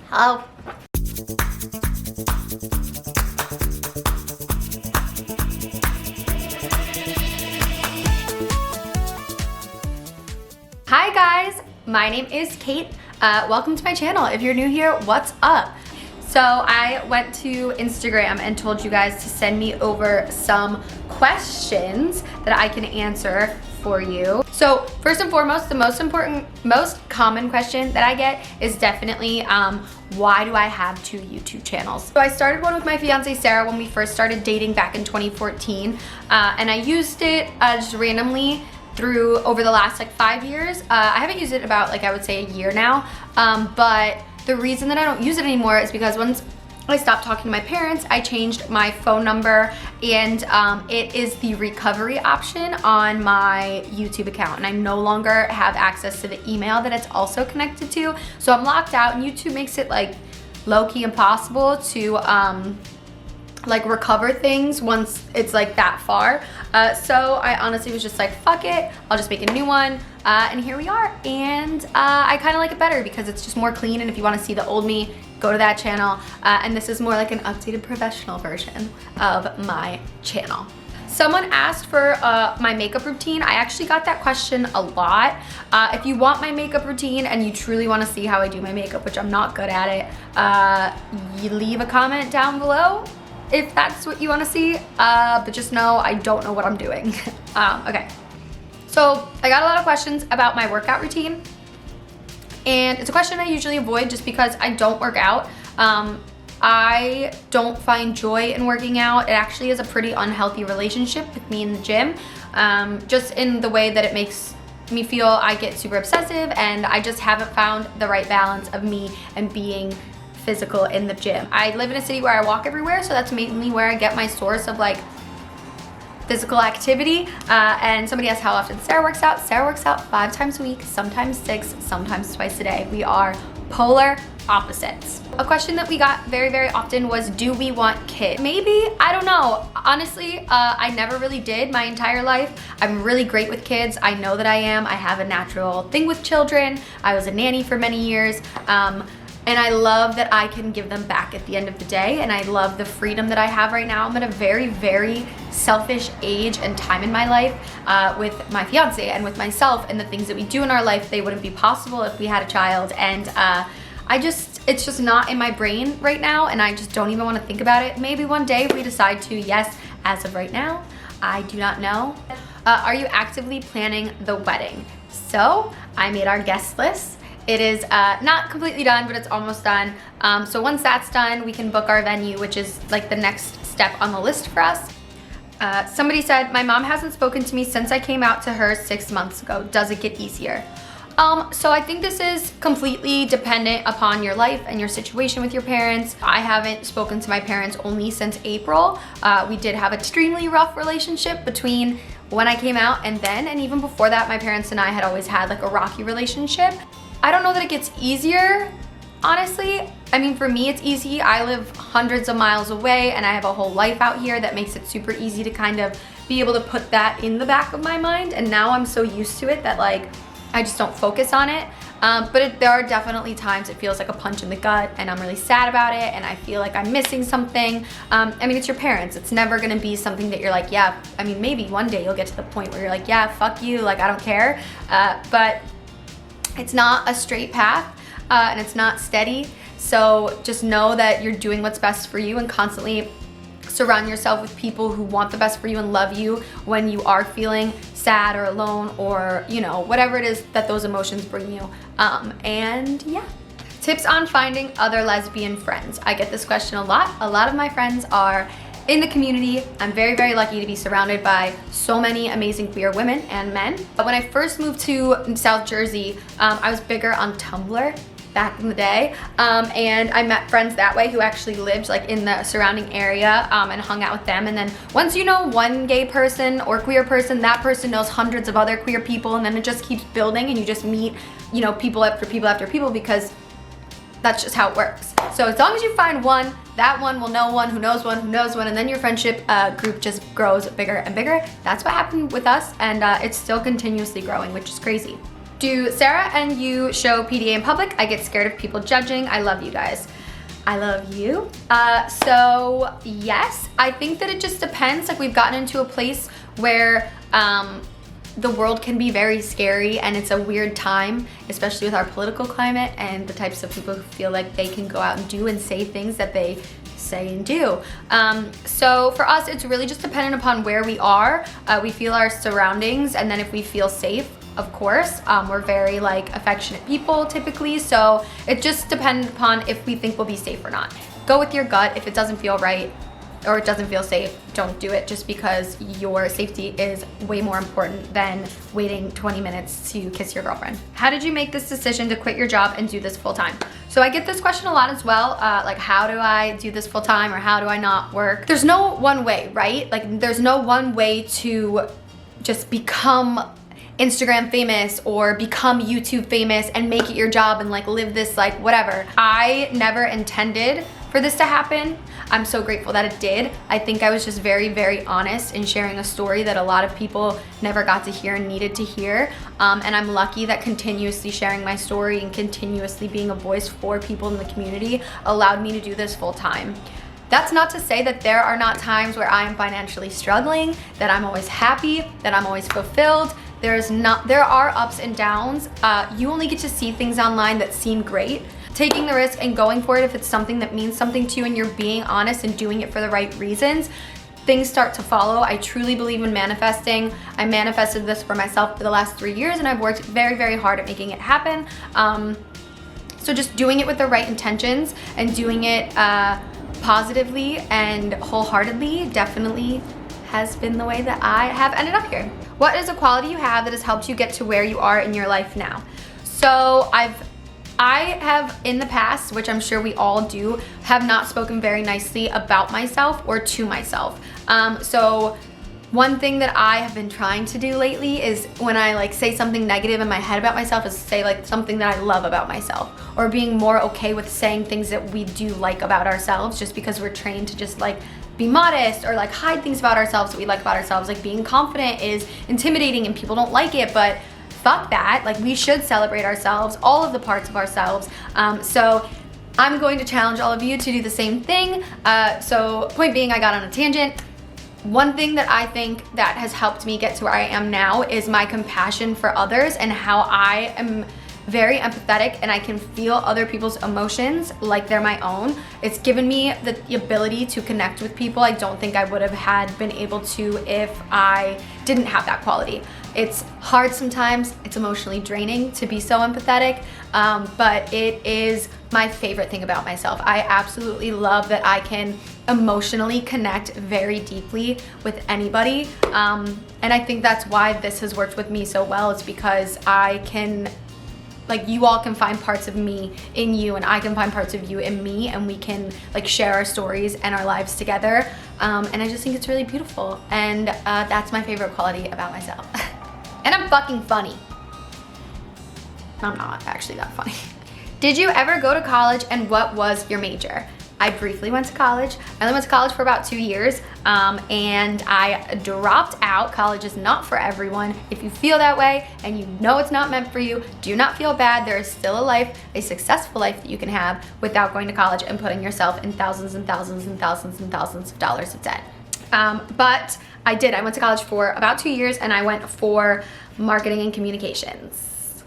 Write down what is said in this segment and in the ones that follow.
Hello. Hi guys, my name is Kate. Welcome to my channel. If you're new here, what's up? So I went to Instagram and told you guys to send me over some questions that I can answer for you. So first and foremost, the most common question that I get is definitely why do I have two YouTube channels? So I started one with my fiance Sarah when we first started dating back in 2014, and I used it just randomly through over the last like 5 years. I haven't used it about like I would say a year now, but the reason that I don't use it anymore is because once I stopped talking to my parents, I changed my phone number, and it is the recovery option on my YouTube account, and I no longer have access to the email that it's also connected to. So I'm locked out, and YouTube makes it like low-key impossible to like recover things once it's like that far. So I honestly was just like, fuck it, I'll just make a new one. And here we are. And I kind of like it better because it's just more clean. And if you want to see the old me, go to that channel. And this is more like an updated professional version of my channel. Someone asked for my makeup routine. I actually got that question a lot. If you want my makeup routine and you truly want to see how I do my makeup, which I'm not good at it, you leave a comment down below if that's what you want to see, but just know I don't know what I'm doing. Okay, so I got a lot of questions about my workout routine, and it's a question I usually avoid just because I don't work out. I don't find joy in working out. It actually is a pretty unhealthy relationship with me in the gym, just in the way that it makes me feel I get super obsessive, and I just haven't found the right balance of me and being physical in the gym. I live in a city where I walk everywhere, so that's mainly where I get my source of like physical activity. And somebody asked how often Sarah works out. Sarah works out 5 times a week, sometimes 6, sometimes twice a day. We are polar opposites. A question that we got very, very often was, do we want kids? Maybe, I don't know. Honestly, I never really did my entire life. I'm really great with kids. I know that I am. I have a natural thing with children. I was a nanny for many years. And I love that I can give them back at the end of the day, and I love the freedom that I have right now. I'm at a very, very selfish age and time in my life with my fiance and with myself, and the things that we do in our life, they wouldn't be possible if we had a child. And it's just not in my brain right now, and I just don't even want to think about it. Maybe one day if we decide to, yes. As of right now, I do not know. Are you actively planning the wedding? So I made our guest list. It is not completely done, but it's almost done. So once that's done, we can book our venue, which is like the next step on the list for us. Somebody said, my mom hasn't spoken to me since I came out to her 6 months ago. Does it get easier? So I think this is completely dependent upon your life and your situation with your parents. I haven't spoken to my parents only since April. We did have an extremely rough relationship between when I came out and then, and even before that, my parents and I had always had like a rocky relationship. I don't know that it gets easier, honestly. I mean, for me, it's easy. I live hundreds of miles away, and I have a whole life out here that makes it super easy to kind of be able to put that in the back of my mind. And now I'm so used to it that like, I just don't focus on it. But there are definitely times it feels like a punch in the gut, and I'm really sad about it, and I feel like I'm missing something. I mean, it's your parents. It's never gonna be something that you're like, yeah, I mean, maybe one day you'll get to the point where you're like, yeah, fuck you, like, I don't care. But it's not a straight path, and it's not steady. So just know that you're doing what's best for you, and constantly surround yourself with people who want the best for you and love you when you are feeling sad or alone, or, you know, whatever it is that those emotions bring you. And yeah. Tips on finding other lesbian friends. I get this question a lot. A lot of my friends are in the community. I'm very, very lucky to be surrounded by so many amazing queer women and men. But when I first moved to South Jersey, I was bigger on Tumblr back in the day, and I met friends that way who actually lived like in the surrounding area, and hung out with them. And then once you know one gay person or queer person, that person knows hundreds of other queer people, and then it just keeps building, and you just meet, you know, people after people after people, because that's just how it works. So as long as you find one, that one will know one who knows one who knows one, and then your friendship group just grows bigger and bigger. That's what happened with us, and it's still continuously growing, which is crazy. Do Sarah and you show PDA in public? I get scared of people judging. I love you guys. I love you. So yes, I think that it just depends. Like we've gotten into a place where the world can be very scary and it's a weird time, especially with our political climate and the types of people who feel like they can go out and do and say things that they say and do. So for us, it's really just dependent upon where we are. We feel our surroundings, and then if we feel safe, of course, we're very like affectionate people typically. So it just depends upon if we think we'll be safe or not. Go with your gut. If it doesn't feel right or it doesn't feel safe, don't do it, just because your safety is way more important than waiting 20 minutes to kiss your girlfriend. How did you make this decision to quit your job and do this full time? So I get this question a lot as well, like how do I do this full time or how do I not work? There's no one way, right? Like there's no one way to just become Instagram famous or become YouTube famous and make it your job and like live this like whatever. I never intended for this to happen. I'm so grateful that it did. I think I was just very, very honest in sharing a story that a lot of people never got to hear and needed to hear. And I'm lucky that continuously sharing my story and continuously being a voice for people in the community allowed me to do this full time. That's not to say that there are not times where I am financially struggling, that I'm always happy, that I'm always fulfilled. There are ups and downs. You only get to see things online that seem great. Taking the risk and going for it if it's something that means something to you and you're being honest and doing it for the right reasons, things start to follow. I truly believe in manifesting. I manifested this for myself for the last 3 years and I've worked very, very hard at making it happen. So just doing it with the right intentions and doing it positively and wholeheartedly definitely has been the way that I have ended up here. What is a quality you have that has helped you get to where you are in your life now? So I have in the past, which I'm sure we all do, have not spoken very nicely about myself or to myself. So one thing that I have been trying to do lately is when I like say something negative in my head about myself is say like something that I love about myself, or being more okay with saying things that we do like about ourselves, just because we're trained to just like be modest or like hide things about ourselves that we like about ourselves. Like being confident is intimidating and people don't like it, but fuck that. Like we should celebrate ourselves, all of the parts of ourselves. So I'm going to challenge all of you to do the same thing. So point being, I got on a tangent. One thing that I think that has helped me get to where I am now is my compassion for others and how I am very empathetic and I can feel other people's emotions like they're my own. It's given me the ability to connect with people I don't think I would have been able to if I didn't have that quality. It's hard sometimes, it's emotionally draining to be so empathetic, but it is my favorite thing about myself. I absolutely love that I can emotionally connect very deeply with anybody. And I think that's why this has worked with me so well. It's because I can, like, you all can find parts of me in you and I can find parts of you in me, and we can like share our stories and our lives together. And I just think it's really beautiful. And that's my favorite quality about myself. And I'm fucking funny. I'm not actually that funny. Did you ever go to college, and what was your major? I briefly went to college. I only went to college for about 2 years, and I dropped out. College is not for everyone. If you feel that way and you know it's not meant for you, do not feel bad. There is still a life, a successful life that you can have without going to college and putting yourself in thousands and thousands and thousands and thousands of dollars of debt. But I did. I went to college for about 2 years, and I went for marketing and communications.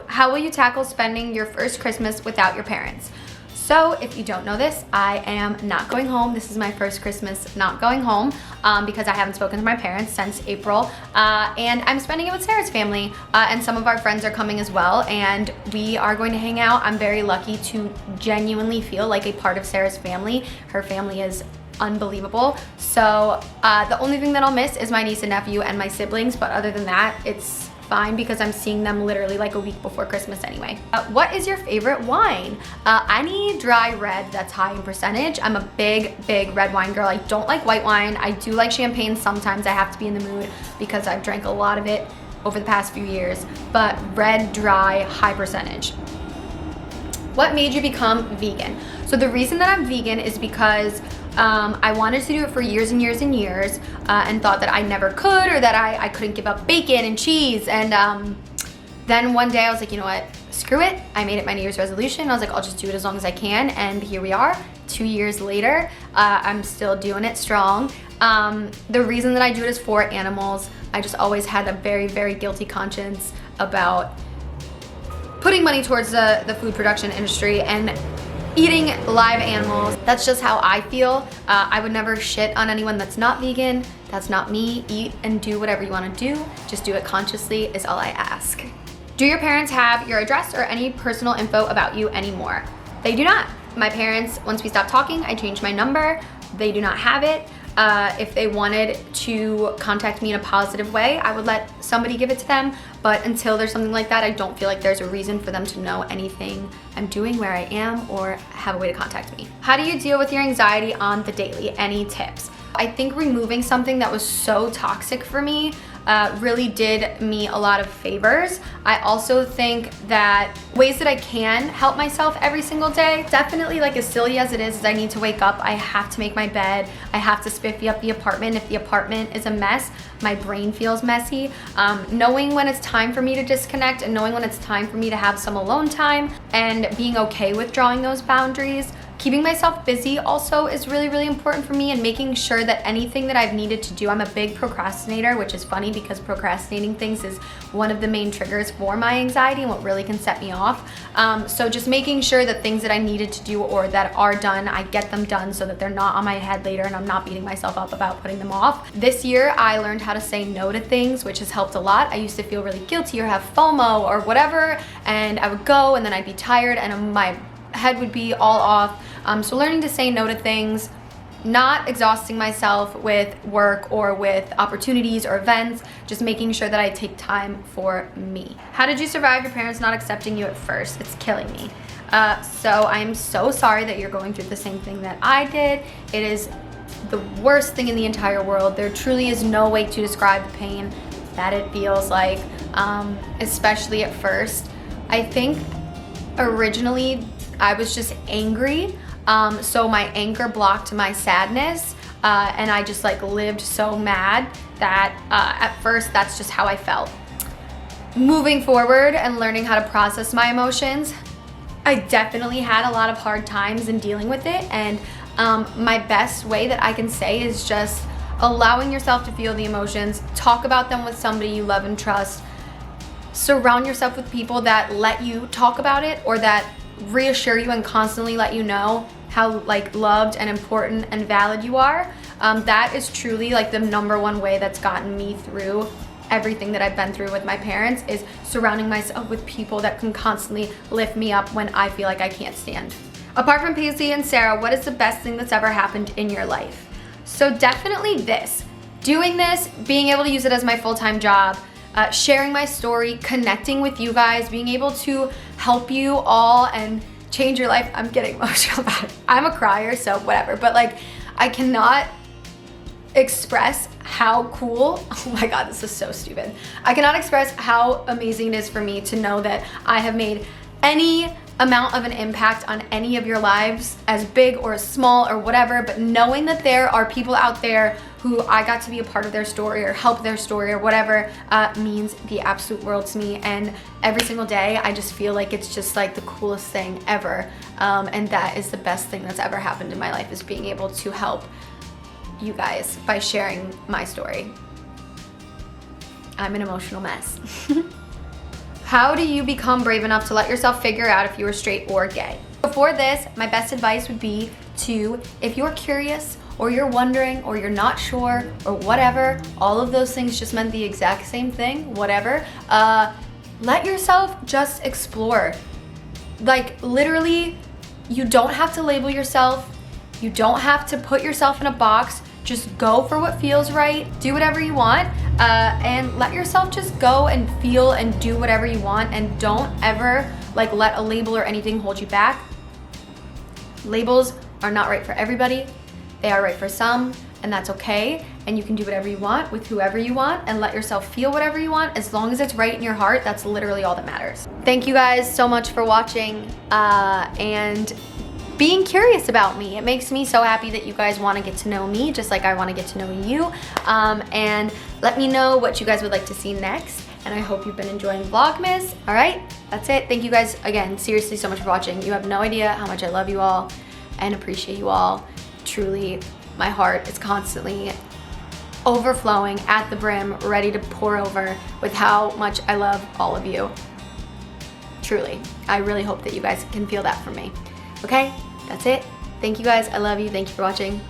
How will you tackle spending your first Christmas without your parents? So if you don't know this, I am not going home. This is my first Christmas not going home because I haven't spoken to my parents since April. And I'm spending it with Sarah's family, and some of our friends are coming as well, and we are going to hang out. I'm very lucky to genuinely feel like a part of Sarah's family. Her family is unbelievable. So the only thing that I'll miss is my niece and nephew and my siblings, but other than that, it's fine because I'm seeing them literally like a week before Christmas anyway. What is your favorite wine? Any dry red that's high in percentage. I'm a big red wine girl. I don't like white wine. I do like champagne sometimes. I have to be in the mood because I've drank a lot of it over the past few years, but red, dry, high percentage. What made you become vegan? So the reason that I'm vegan is because I wanted to do it for years and years and years, and thought that I never could, or that I couldn't give up bacon and cheese, and Then one day I was like, you know what, screw it. I made it my New Year's resolution. I was like, I'll just do it as long as I can. And here we are, 2 years later. I'm still doing it strong. The reason that I do it is for animals. I just always had a very, very guilty conscience about putting money towards the food production industry and eating live animals. That's just how I feel. I would never shit on anyone that's not vegan. That's not me. Eat and do whatever you want to do. Just do it consciously is all I ask. Do your parents have your address or any personal info about you anymore? They do not. My parents, once we stopped talking, I changed my number. They do not have it. If they wanted to contact me in a positive way, I would let somebody give it to them. But until there's something like that, I don't feel like there's a reason for them to know anything I'm doing, where I am, or have a way to contact me. How do you deal with your anxiety on the daily? Any tips? I think removing something that was so toxic for me really did me a lot of favors. I also think that ways that I can help myself every single day, definitely, like, as silly as it is I need to wake up, I have to make my bed, I have to spiffy up the apartment. If the apartment is a mess, my brain feels messy. Knowing when it's time for me to disconnect and knowing when it's time for me to have some alone time and being okay with drawing those boundaries. Keeping myself busy also is really, really important for me, and making sure that anything that I've needed to do, I'm a big procrastinator, which is funny because procrastinating things is one of the main triggers for my anxiety and what really can set me off. So just making sure that things that I needed to do or that are done, I get them done so that they're not on my head later and I'm not beating myself up about putting them off. This year, I learned how to say no to things, which has helped a lot. I used to feel really guilty or have FOMO or whatever, and I would go and then I'd be tired and my head would be all off. So learning to say no to things, not exhausting myself with work or with opportunities or events, just making sure that I take time for me. How did you survive your parents not accepting you at first? It's killing me. So I'm so sorry that you're going through the same thing that I did. It is the worst thing in the entire world. There truly is no way to describe the pain that it feels like, especially at first. I think originally I was just angry. So my anger blocked my sadness, and I just like lived so mad that at first that's just how I felt. Moving forward and learning how to process my emotions, I definitely had a lot of hard times in dealing with it, and my best way that I can say is just allowing yourself to feel the emotions, talk about them with somebody you love and trust, surround yourself with people that let you talk about it or that reassure you and constantly let you know how like loved and important and valid you are. That is truly like the #1 way that's gotten me through everything that I've been through with my parents, is surrounding myself with people that can constantly lift me up when I feel like I can't stand. Apart from Paisley and Sarah, what is the best thing that's ever happened in your life? So definitely this. Doing this, being able to use it as my full-time job, sharing my story, connecting with you guys, being able to help you all and change your life. I'm getting emotional about it. I'm a crier, so whatever. But like, I cannot express how cool, oh my God, this is so stupid. I cannot express how amazing it is for me to know that I have made any amount of an impact on any of your lives, as big or as small or whatever, but knowing that there are people out there who I got to be a part of their story or help their story or whatever means the absolute world to me. And every single day, I just feel like it's just like the coolest thing ever. And that is the best thing that's ever happened in my life, is being able to help you guys by sharing my story. I'm an emotional mess. How do you become brave enough to let yourself figure out if you are straight or gay? Before this, my best advice would be to, if you're curious or you're wondering or you're not sure or whatever, all of those things just meant the exact same thing, whatever, let yourself just explore. Like literally, you don't have to label yourself. You don't have to put yourself in a box. Just go for what feels right, do whatever you want, and let yourself just go and feel and do whatever you want, and don't ever like let a label or anything hold you back. Labels are not right for everybody. They are right for some, and that's okay. And you can do whatever you want with whoever you want and let yourself feel whatever you want. As long as it's right in your heart, that's literally all that matters. Thank you guys so much for watching and being curious about me. It makes me so happy that you guys want to get to know me just like I want to get to know you. And let me know what you guys would like to see next. and I hope you've been enjoying Vlogmas. All right, that's it. Thank you guys again, seriously, so much for watching. You have no idea how much I love you all and appreciate you all. Truly, my heart is constantly overflowing at the brim, ready to pour over with how much I love all of you. Truly, I really hope that you guys can feel that from me. Okay, that's it. Thank you guys, I love you. Thank you for watching.